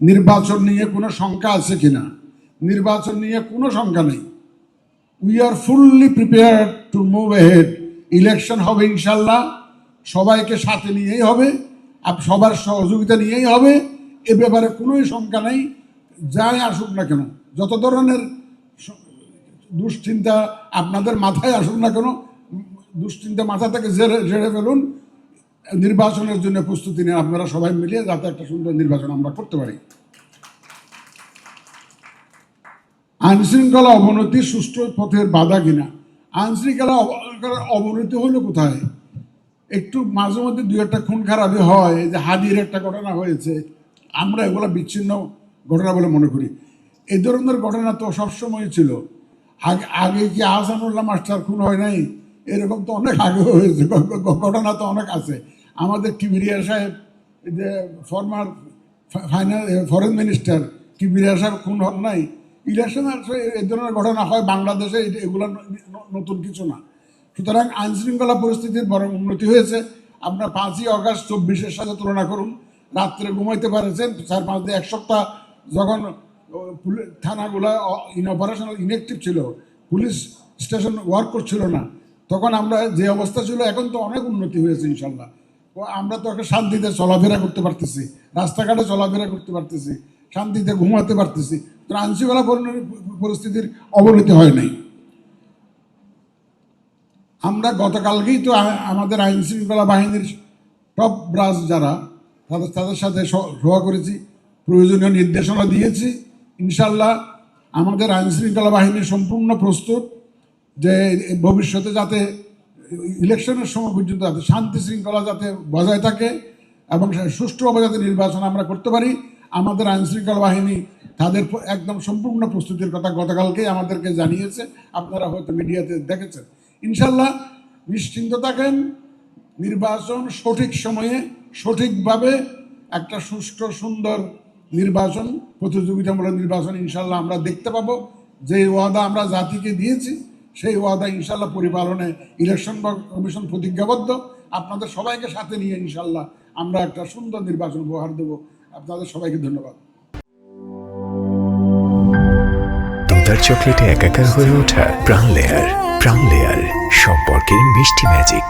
নির্বাচন নিয়ে কোনো শঙ্কা আছে কিনা? নির্বাচন নিয়ে কোনো শঙ্কা নেই। We are fully prepared to move ahead. Election হবে ইনশাল্লাহ, সবাইকে সাথে নিয়েই হবে, সবার সহযোগিতা নিয়েই হবে। এ ব্যাপারে কোনোই শঙ্কা নেই। যাই আসুক না কেন, যত ধরনের দুশ্চিন্তা আপনাদের মাথায় আসুক না কেন, দুশ্চিন্তা মাথা থেকে ঝেড়ে ফেলুন। নির্বাচনের জন্য প্রস্তুতি নিন আপনারা সবাই মিলিয়ে, যাতে একটা সুন্দর নির্বাচন আমরা করতে পারি। আইনশৃঙ্খলা অবনতি সুষ্ঠু পথের বাধা কিনা? আইনশৃঙ্খলা অবনতি হলো কোথায়? একটু মাঝে মধ্যে দুই একটা খুন খারাপি হয়, যে হাদির একটা ঘটনা হয়েছে, আমরা এগুলো বিচ্ছিন্ন ঘটনা বলে মনে করি। এই ধরনের ঘটনা তো সবসময় ছিল। আগে কি আহসানুল্লাহ মাস্টার খুন হয় নাই? এরকম তো অনেক আগে হয়েছে, ঘটনা তো অনেক আছে। আমাদের কিবরিয়া সাহেব, যে ফরমার ফরেন মিনিস্টার কিবরিয়া সাহেব খুন হন নাই? ইলেকশন এই ধরনের ঘটনা হয় বাংলাদেশে, এগুলো নতুন কিছু না। সুতরাং আইনশৃঙ্খলা পরিস্থিতির বরং উন্নতি হয়েছে। আপনার 5ই আগস্ট 24-এর সাথে তুলনা করুন। রাত্রে ঘুমাইতে পারেছেন 4-5 দিন, এক সপ্তাহ যখন থানাগুলো অপারেশনাল ইনঅ্যাক্টিভ ছিল, পুলিশ স্টেশন ওয়ার্ক করছিল না, তখন আমরা যে অবস্থা ছিল, এখন তো অনেক উন্নতি হয়েছে ইনশাল্লাহ। আমরা তো একটা শান্তিতে চলাফেরা করতে পারতেছি, রাস্তাঘাটে চলাফেরা করতে পারতেছি, শান্তিতে ঘুমাতে পারতেছি। তো আইনশৃঙ্খলা পরিস্থিতির অবনতি হয় নাই। আমরা গতকালকেই তো আমাদের আইনশৃঙ্খলা বাহিনীর টপ ব্রাস যারা, তাদের সাথে সভা করেছি, প্রয়োজনীয় নির্দেশনা দিয়েছি। ইনশাল্লাহ আমাদের আইনশৃঙ্খলা বাহিনী সম্পূর্ণ প্রস্তুত, যে ভবিষ্যতে যাতে ইলেকশনের সময় পর্যন্ত যাতে শান্তি শৃঙ্খলা যাতে বজায় থাকে এবং সুষ্ঠুভাবে যাতে নির্বাচন আমরা করতে পারি। আমাদের আইনশৃঙ্খলা বাহিনী তাদের একদম সম্পূর্ণ প্রস্তুতির কথা গতকালকেই আমাদেরকে জানিয়েছে। আপনারা হয়তো মিডিয়াতে দেখেছেন। ইনশাল্লাহ নিশ্চিন্ত থাকেন, নির্বাচন সঠিক সময়ে সঠিকভাবে একটা সুষ্ঠু সুন্দর নির্বাচন, প্রতিযোগিতামূলক নির্বাচন ইনশাল্লাহ আমরা দেখতে পাবো। যে ওয়াদা আমরা জাতিকে দিয়েছি, সেই ওয়াদা ইনশাল্লাহ পরিপালনে ইলেকশন কমিশন প্রতিজ্ঞাবদ্ধ। আপনাদের সবাইকে সাথে নিয়ে ইনশাল্লাহ আমরা একটা সুন্দর নির্বাচন উপহার দেব। আপনাদের সবাইকে ধন্যবাদ। দুধার চকলেটে একাকার হয়ে ওঠা প্রাণ লেয়ার, সম্পর্কের মিষ্টি ম্যাজিক।